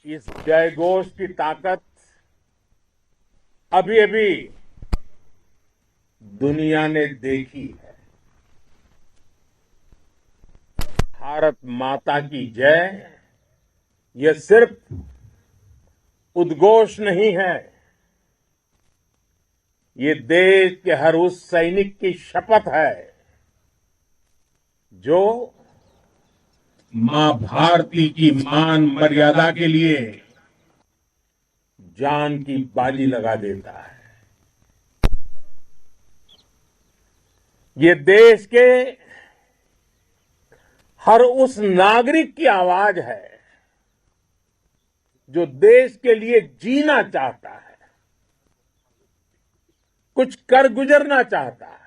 इस जयघोष की ताकत अभी अभी दुनिया ने देखी है। भारत माता की जय यह सिर्फ उद्घोष नहीं है, ये देश के हर उस सैनिक की शपथ है जो मां भारती की मान मर्यादा के लिए जान की बाजी लगा देता है। ये देश के हर उस नागरिक की आवाज है जो देश के लिए जीना चाहता है, कुछ कर गुजरना चाहता है।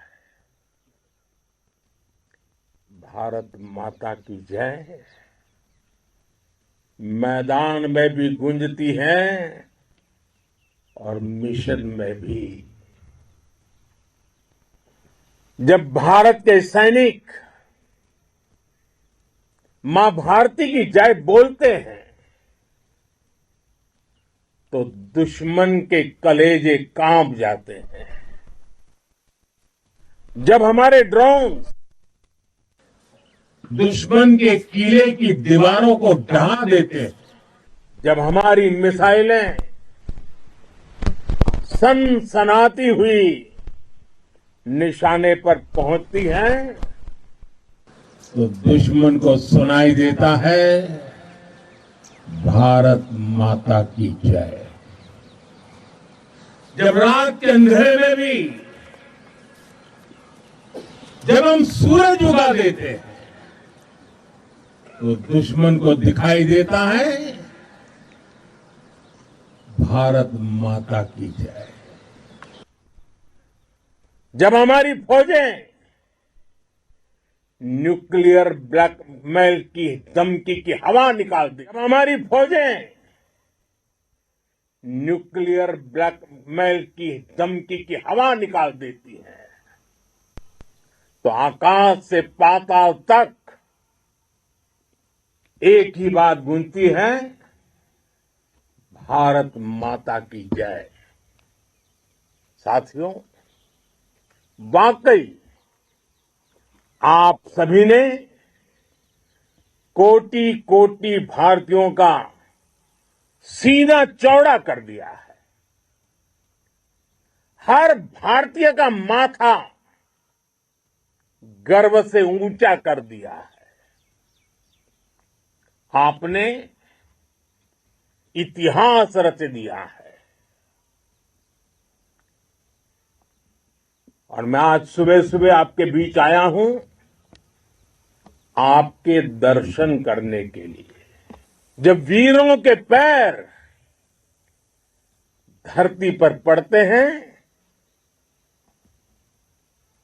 भारत माता की जय मैदान में भी गूंजती है और मिशन में भी। जब भारत के सैनिक मां भारती की जय बोलते हैं तो दुश्मन के कलेजे कांप जाते हैं। जब हमारे ड्रोन दुश्मन के किले की दीवारों को ढहा देते हैं, जब हमारी मिसाइलें सनसनाती हुई निशाने पर पहुंचती हैं तो दुश्मन को सुनाई देता है भारत माता की जय। जब रात के अंधेरे में भी जब हम सूरज उगा देते हैं तो दुश्मन को दिखाई देता है भारत माता की जय। जब हमारी फौजें न्यूक्लियर ब्लैकमेल की धमकी की हवा निकालती, जब हमारी फौजें न्यूक्लियर ब्लैकमेल की धमकी की हवा निकाल देती हैं तो आकाश से पाताल तक एक ही बात गूंजती है, भारत माता की जय। साथियों, वाकई आप सभी ने कोटि कोटि भारतीयों का सीना चौड़ा कर दिया है। हर भारतीय का माथा गर्व से ऊंचा कर दिया है। आपने इतिहास रच दिया है। और मैं आज सुबह सुबह आपके बीच आया हूं आपके दर्शन करने के लिए। जब वीरों के पैर धरती पर पड़ते हैं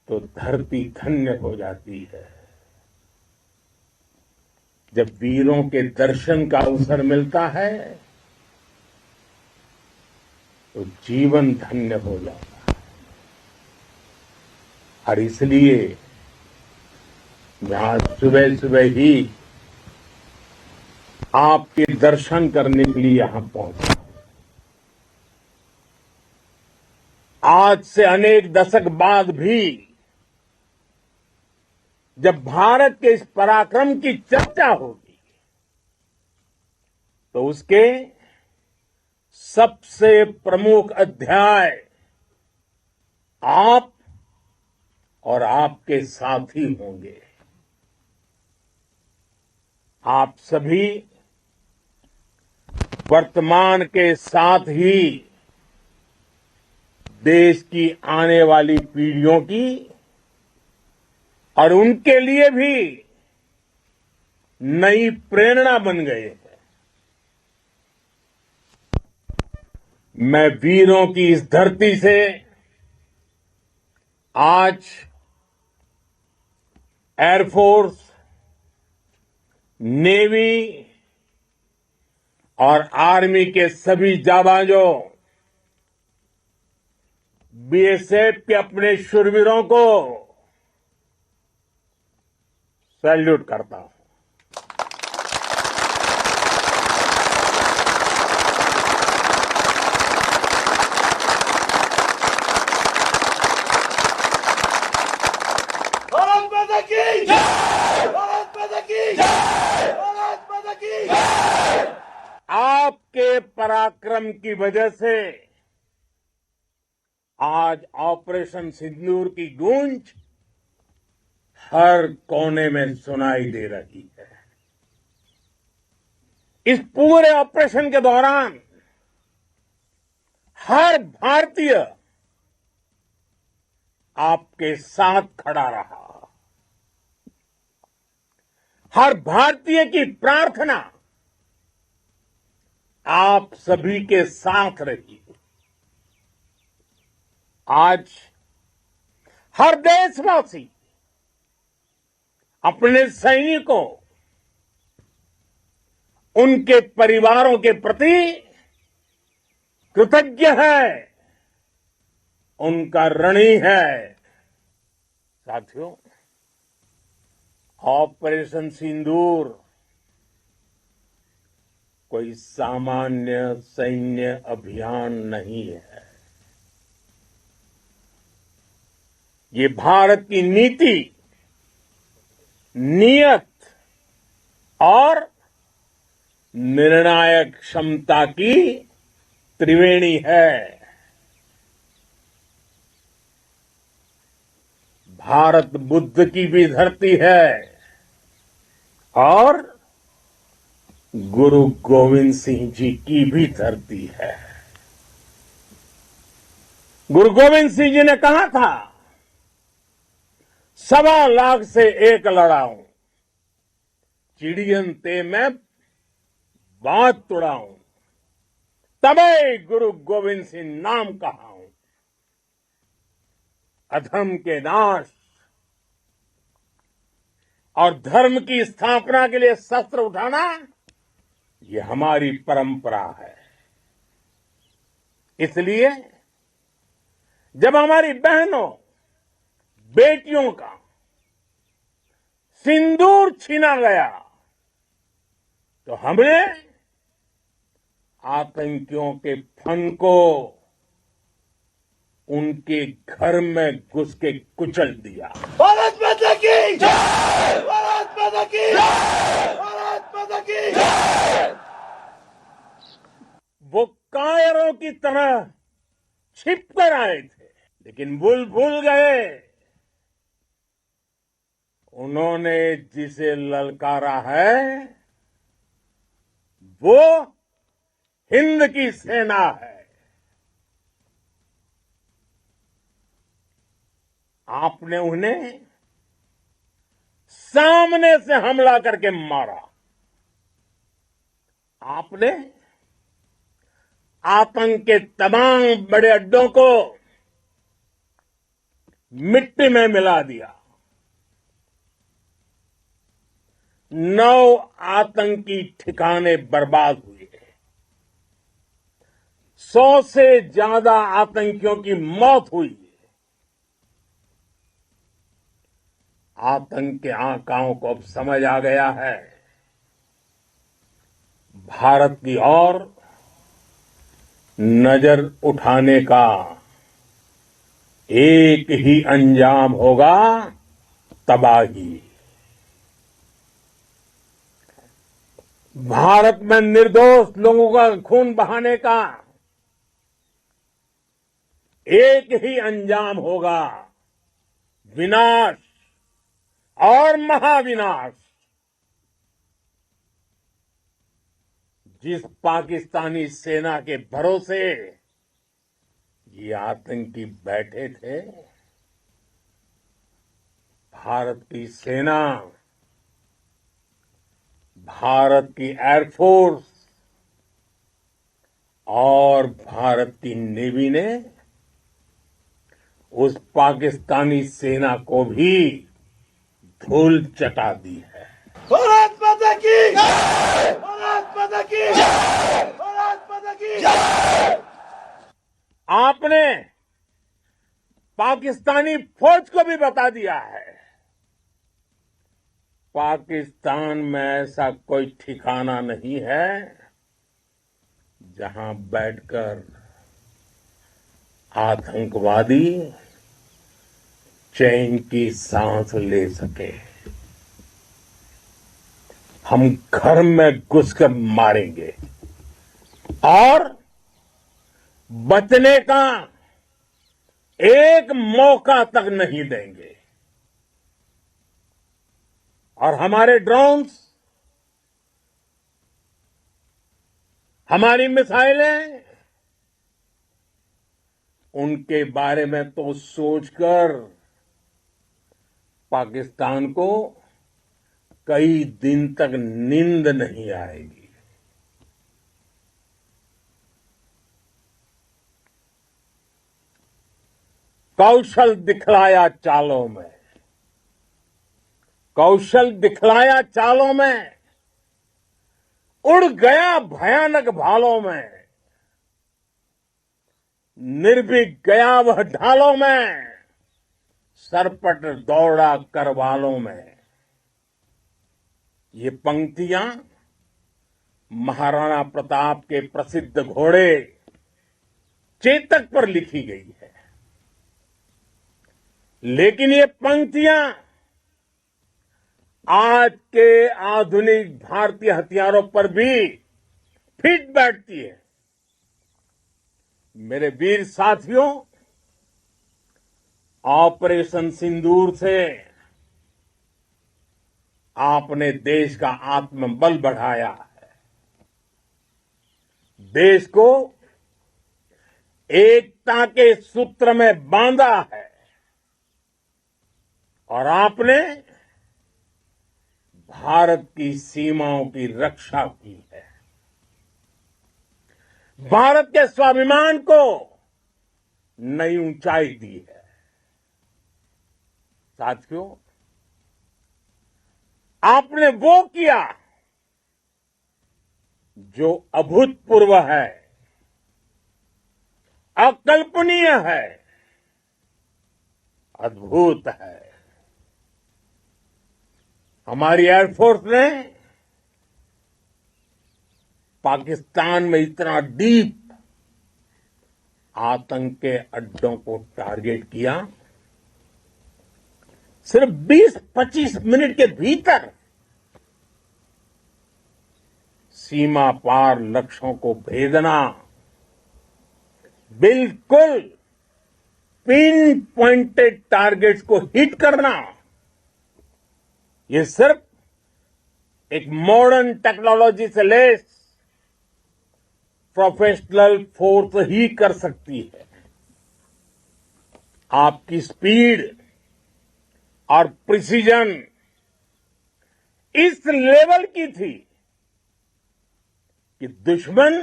तो धरती धन्य हो जाती है। जब वीरों के दर्शन का अवसर मिलता है तो जीवन धन्य हो जाता है। और इसलिए मैं आज सुबह सुबह ही आपके दर्शन करने के लिए यहां पहुंचा। आज से अनेक दशक बाद भी जब भारत के इस पराक्रम की चर्चा होगी तो उसके सबसे प्रमुख अध्याय आप और आपके साथी होंगे। आप सभी वर्तमान के साथ ही देश की आने वाली पीढ़ियों की और उनके लिए भी नई प्रेरणा बन गए हैं। मैं वीरों की इस धरती से आज एयरफोर्स, नेवी और आर्मी के सभी जाबाजों, बीएसएफ के अपने शूरवीरों को सैल्यूट करता हूं। आपके पराक्रम की वजह से आज ऑपरेशन सिंदूर की गूंज हर कोने में सुनाई दे रही है। इस पूरे ऑपरेशन के दौरान हर भारतीय आपके साथ खड़ा रहा। हर भारतीय की प्रार्थना आप सभी के साथ रही। आज हर देशवासी अपने सैनिकों, उनके परिवारों के प्रति कृतज्ञ है, उनका ऋणी है। साथियों, ऑपरेशन सिंदूर कोई सामान्य सैन्य अभियान नहीं है। ये भारत की नीति, नियत और निर्णायक क्षमता की त्रिवेणी है। भारत बुद्ध की भी धरती है और गुरु गोविंद सिंह जी की भी धरती है। गुरु गोविंद सिंह जी ने कहा था, 1.25 लाख से एक लड़ाऊं, चिड़ियन ते मैं बात तुड़ाऊं, तबे गुरु गोविंद सिंह नाम कहाऊं। अधर्म के नाश और धर्म की स्थापना के लिए शस्त्र उठाना, ये हमारी परंपरा है। इसलिए जब हमारी बहनों, बेटियों का सिंदूर छीना गया, तो हमने आतंकियों के फन को उनके घर में घुस के कुचल दिया। भारत माता की जय! भारत माता की जय! भारत माता की जय! वो कायरों की तरह छिप कर आए थे, लेकिन भूल गए उन्होंने जिसे ललकारा है वो हिंद की सेना है। आपने उन्हें सामने से हमला करके मारा। आपने आतंक के तमाम बड़े अड्डों को मिट्टी में मिला दिया। 9 आतंकी ठिकाने बर्बाद हुए। 100 से ज्यादा आतंकियों की मौत हुई। आतंक के आकाओं को अब समझ आ गया है, भारत की ओर नजर उठाने का एक ही अंजाम होगा, तबाही। भारत में निर्दोष लोगों का खून बहाने का एक ही अंजाम होगा, विनाश और महाविनाश। जिस पाकिस्तानी सेना के भरोसे ये आतंकी बैठे थे, भारत की सेना, भारत की एयरफोर्स और भारत की नेवी ने उस पाकिस्तानी सेना को भी धूल चटा दी है। भारत माता की जय! भारत माता की जय! भारत माता की जय! आपने पाकिस्तानी फौज को भी बता दिया है, पाकिस्तान में ऐसा कोई ठिकाना नहीं है जहां बैठकर आतंकवादी चैन की सांस ले सके। हम घर में घुसकर मारेंगे, और बचने का एक मौका तक नहीं देंगे। और हमारे ड्रोन्स, हमारी मिसाइलें, उनके बारे में तो सोचकर पाकिस्तान को कई दिन तक नींद नहीं आएगी। कौशल दिखलाया चालों में, कौशल दिखलाया चालों में, उड़ गया भयानक भालों में, निर्भीक गया वह ढालों में, सरपट दौड़ा करवालों में। ये पंक्तियां महाराणा प्रताप के प्रसिद्ध घोड़े चेतक पर लिखी गई है। लेकिन ये पंक्तियां आज के आधुनिक भारतीय हथियारों पर भी फिट बैठती है। मेरे वीर साथियों, ऑपरेशन सिंदूर से आपने देश का आत्मबल बढ़ाया है, देश को एकता के सूत्र में बांधा है, और आपने भारत की सीमाओं की रक्षा की है। भारत के स्वाभिमान को नई ऊंचाई दी है। साथियों, आपने वो किया जो अभूतपूर्व है, अकल्पनीय है, अद्भुत है। हमारी एयरफोर्स ने पाकिस्तान में इतना डीप आतंक के अड्डों को टारगेट किया, सिर्फ 20-25 मिनट के भीतर सीमा पार लक्ष्यों को भेदना, बिल्कुल पिन पॉइंटेड टारगेट्स को हिट करना, ये सिर्फ एक मॉडर्न टेक्नोलॉजी से लेस प्रोफेशनल फोर्स ही कर सकती है। आपकी स्पीड और प्रिसीजन इस लेवल की थी कि दुश्मन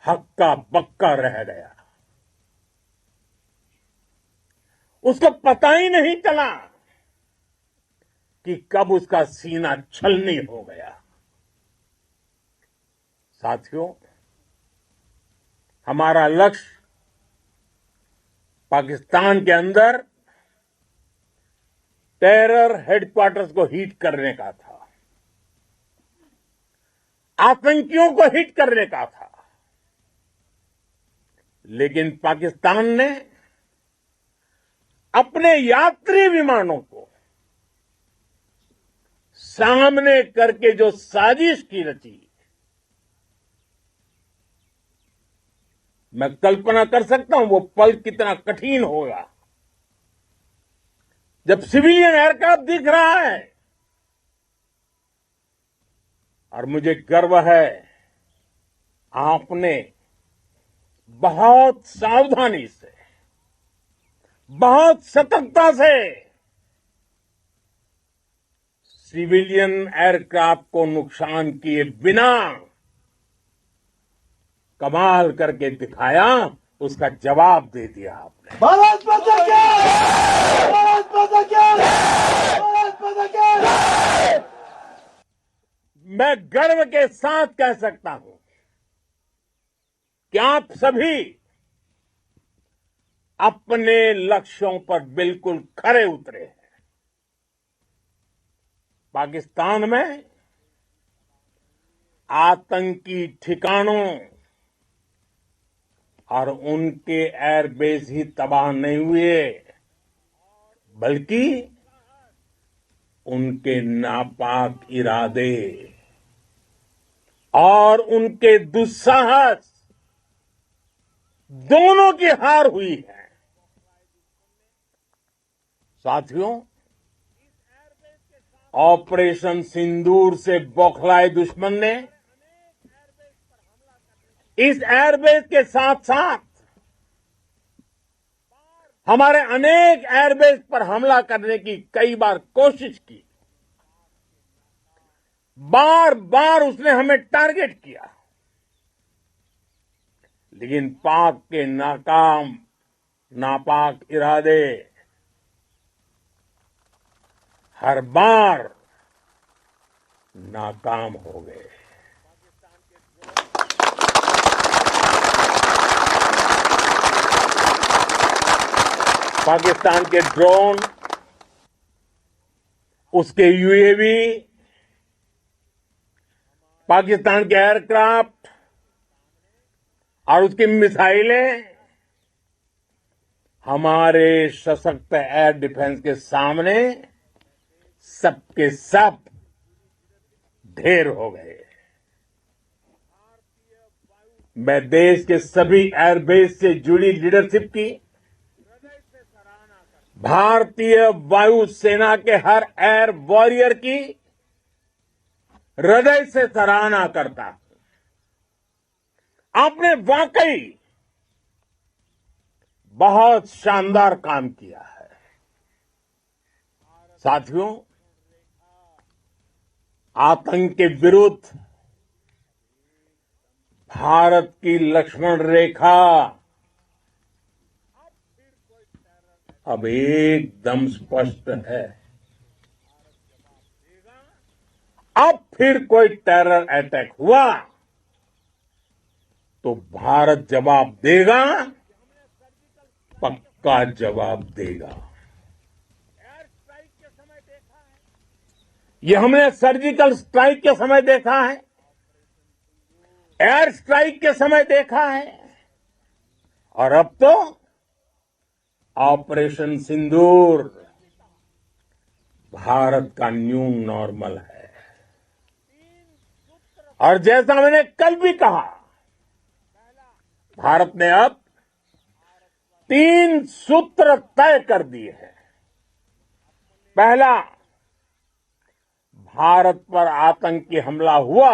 हक्का बक्का रह गया। उसको पता ही नहीं चला कि कब उसका सीना छलनी हो गया। साथियों, हमारा लक्ष्य पाकिस्तान के अंदर टेरर हेडक्वार्टर्स को हिट करने का था, आतंकियों को हिट करने का था। लेकिन पाकिस्तान ने अपने यात्री विमानों को सामने करके जो साजिश की रची, मैं कल्पना कर सकता हूं वो पल कितना कठिन होगा जब सिविलियन एयरक्राफ्ट दिख रहा है। और मुझे गर्व है, आपने बहुत सावधानी से, बहुत सतर्कता से सिविलियन एयरक्राफ्ट को नुकसान किए बिना कमाल करके दिखाया, उसका जवाब दे दिया आपने। भारत माता की जय! भारत माता की जय! भारत माता की जय! मैं गर्व के साथ कह सकता हूं कि आप सभी अपने लक्ष्यों पर बिल्कुल खरे उतरे हैं। पाकिस्तान में आतंकी ठिकानों और उनके एयरबेस ही तबाह नहीं हुए, बल्कि उनके नापाक इरादे, और उनके दुस्साहस दोनों की हार हुई है। साथियों, ऑपरेशन सिंदूर से बौखलाए दुश्मन ने इस एयरबेस के साथ साथ हमारे अनेक एयरबेस पर हमला करने की कई बार कोशिश की। बार बार उसने हमें टारगेट किया, लेकिन पाक के नापाक इरादे हर बार नाकाम हो गए। पाकिस्तान के ड्रोन, उसके यूएवी, पाकिस्तान के एयरक्राफ्ट और उसकी मिसाइलें हमारे सशक्त एयर डिफेंस के सामने सबके सब ढेर हो गए। मैं देश के सभी एयरबेस से जुड़ी लीडरशिप की, भारतीय वायुसेना के हर एयर वॉरियर की हृदय से सराहना करता हूं। आपने वाकई बहुत शानदार काम किया है। साथियों, आतंक के विरुद्ध भारत की लक्ष्मण रेखा अब एकदम स्पष्ट है। अब फिर कोई टेरर अटैक हुआ तो भारत जवाब देगा, पक्का जवाब देगा। ये हमने सर्जिकल स्ट्राइक के समय देखा है, एयर स्ट्राइक के समय देखा है, और अब तो ऑपरेशन सिंदूर भारत का न्यू नॉर्मल है। और जैसा मैंने कल भी कहा, भारत ने अब 3 सूत्र तय कर दिए हैं। पहला, भारत पर आतंकी हमला हुआ,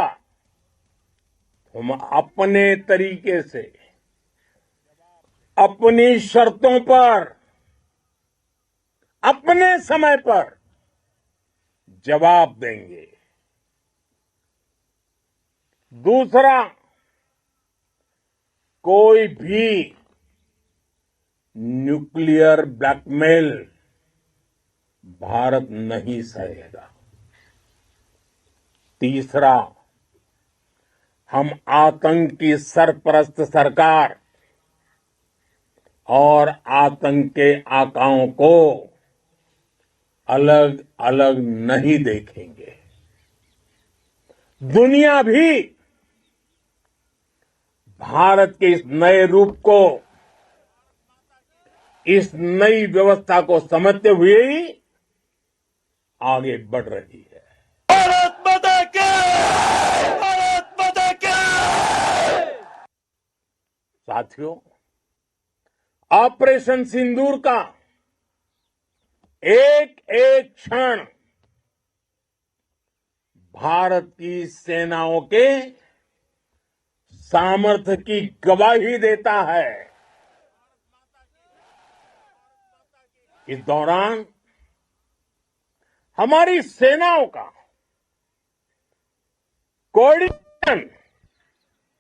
हम अपने तरीके से, अपनी शर्तों पर, अपने समय पर जवाब देंगे। दूसरा, कोई भी न्यूक्लियर ब्लैकमेल भारत नहीं सहेगा। तीसरा, हम आतंक की सरपरस्त सरकार और आतंक के आकाओं को अलग अलग नहीं देखेंगे। दुनिया भी भारत के इस नए रूप को, इस नई व्यवस्था को समझते हुए ही आगे बढ़ रही है। भारत माता की! भारत माता की! साथियों, ऑपरेशन सिंदूर का एक एक क्षण भारत की सेनाओं के सामर्थ्य की गवाही देता है। इस दौरान हमारी सेनाओं का कोऑर्डिनेशन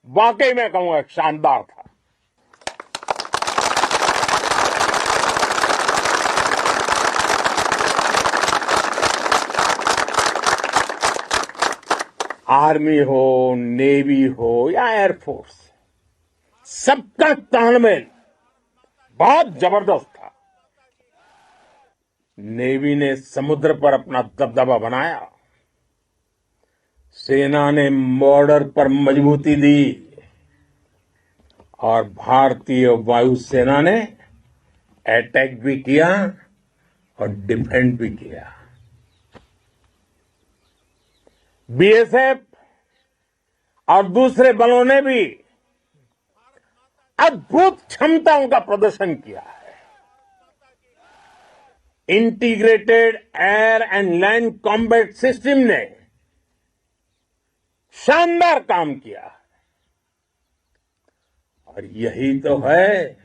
वाकई में कहूंगा शानदार था। आर्मी हो, नेवी हो या एयरफोर्स, सबका तालमेल बहुत जबरदस्त था। नेवी ने समुद्र पर अपना दबदबा बनाया, सेना ने बॉर्डर पर मजबूती दी और भारतीय वायुसेना ने अटैक भी किया और डिफेंड भी किया। बीएसएफ और दूसरे बलों ने भी अद्भुत क्षमताओं का प्रदर्शन किया है। Integrated air and land combat system ने शानदार काम किया और यही तो है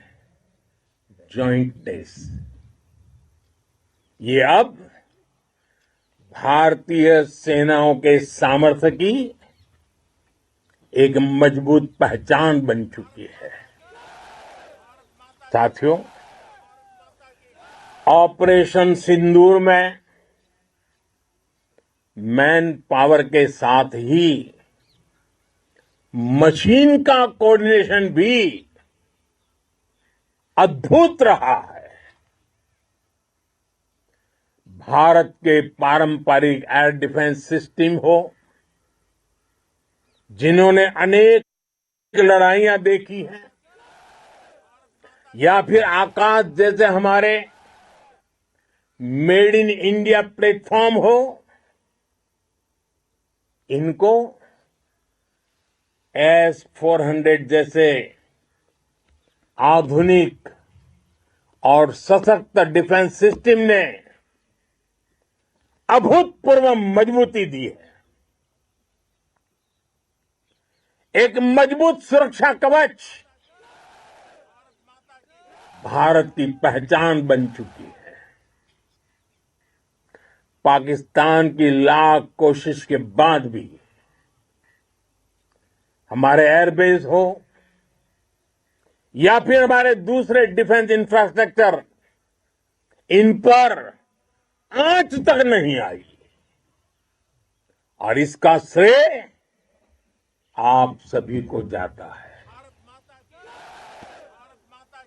जॉइंटनेस। ये अब भारतीय सेनाओं के सामर्थ्य की एक मजबूत पहचान बन चुकी है। साथियों, ऑपरेशन सिंदूर में मैन पावर के साथ ही मशीन का कोऑर्डिनेशन भी अद्भुत रहा है। भारत के पारंपरिक एयर डिफेंस सिस्टम हो, जिन्होंने अनेक लड़ाइयां देखी हैं, या फिर आकाश जैसे हमारे मेड इन इंडिया प्लेटफॉर्म हो, इनको S-400 जैसे आधुनिक और सशक्त डिफेंस सिस्टम ने अभूतपूर्व मजबूती दी है। एक मजबूत सुरक्षा कवच भारत की पहचान बन चुकी है। पाकिस्तान की लाख कोशिश के बाद भी हमारे एयरबेस हो या फिर हमारे दूसरे डिफेंस इंफ्रास्ट्रक्चर, इन पर आंच तक नहीं आई और इसका श्रेय आप सभी को जाता है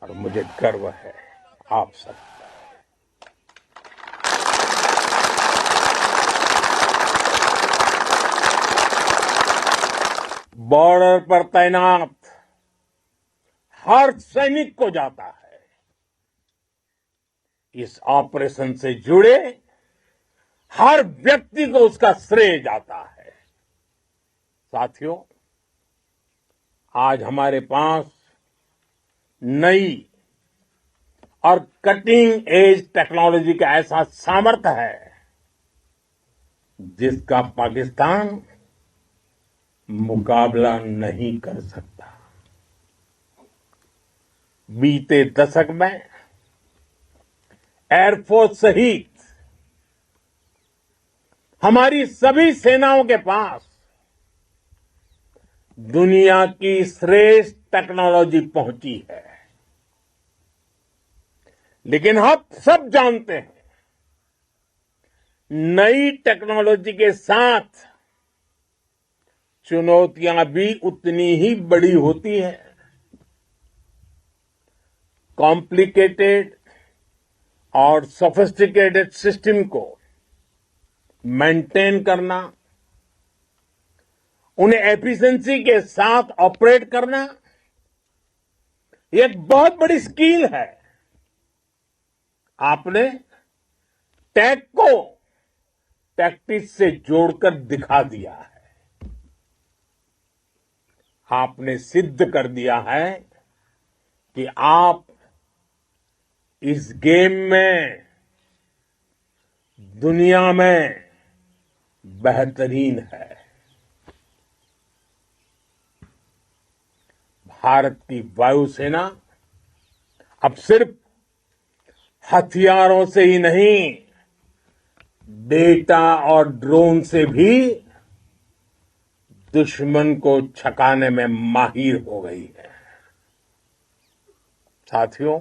और मुझे गर्व है आप सब। बॉर्डर पर तैनात हर सैनिक को जाता है। इस ऑपरेशन से जुड़े हर व्यक्ति को उसका श्रेय जाता है। साथियों, आज हमारे पास नई और कटिंग एज टेक्नोलॉजी का ऐसा सामर्थ्य है जिसका पाकिस्तान मुकाबला नहीं कर सकता। बीते दशक में एयरफोर्स सहित हमारी सभी सेनाओं के पास दुनिया की श्रेष्ठ टेक्नोलॉजी पहुंची है। लेकिन हम सब जानते हैं, नई टेक्नोलॉजी के साथ चुनौतियां भी उतनी ही बड़ी होती हैं। कॉम्प्लिकेटेड और सोफिस्टिकेटेड सिस्टम को मेंटेन करना, उन्हें एफिशिएंसी के साथ ऑपरेट करना, ये एक बहुत बड़ी स्किल है। आपने टेक को टैक्टिक्स से जोड़कर दिखा दिया है। आपने सिद्ध कर दिया है कि आप इस गेम में दुनिया में बेहतरीन है। भारत की वायुसेना अब सिर्फ हथियारों से ही नहीं, डेटा और ड्रोन से भी दुश्मन को छकाने में माहिर हो गई है। साथियों,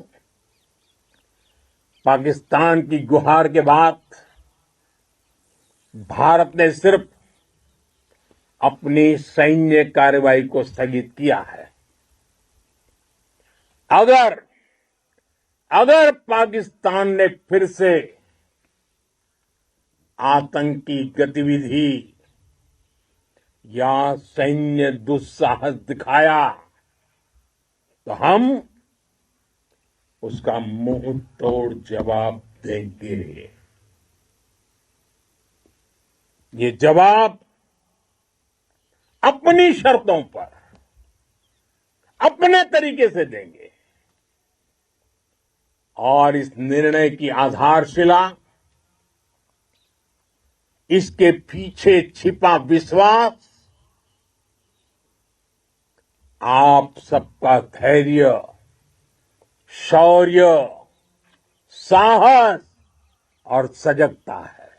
पाकिस्तान की गुहार के बाद भारत ने सिर्फ अपनी सैन्य कार्रवाई को स्थगित किया है। अगर पाकिस्तान ने फिर से आतंकी गतिविधि या सैन्य दुस्साहस दिखाया तो हम उसका मुंह तोड़ जवाब देंगे। ये जवाब अपनी शर्तों पर, अपने तरीके से देंगे। और इस निर्णय की आधारशिला, इसके पीछे छिपा विश्वास आप सबका धैर्य, शौर्य, साहस और सजगता है।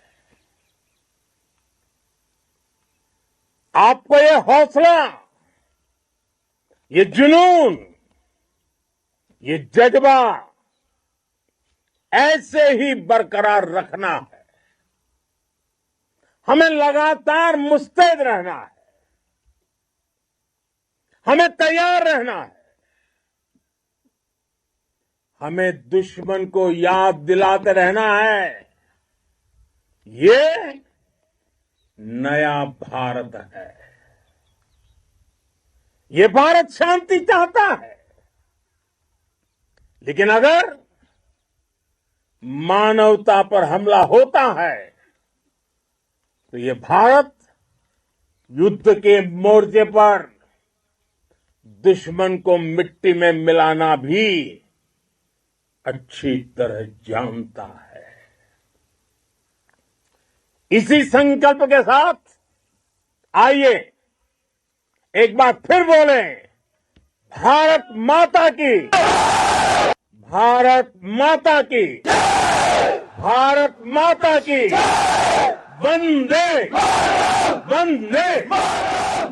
आपको ये हौसला, ये जुनून, ये जज्बा ऐसे ही बरकरार रखना है। हमें लगातार मुस्तैद रहना है, हमें तैयार रहना है। हमें दुश्मन को याद दिलाते रहना है, ये नया भारत है। ये भारत शांति चाहता है, लेकिन अगर मानवता पर हमला होता है तो ये भारत युद्ध के मोर्चे पर दुश्मन को मिट्टी में मिलाना भी अच्छी तरह जानता है। इसी संकल्प के साथ आइए एक बार फिर बोलें, भारत माता की, भारत माता की, भारत माता की, वंदे वंदे।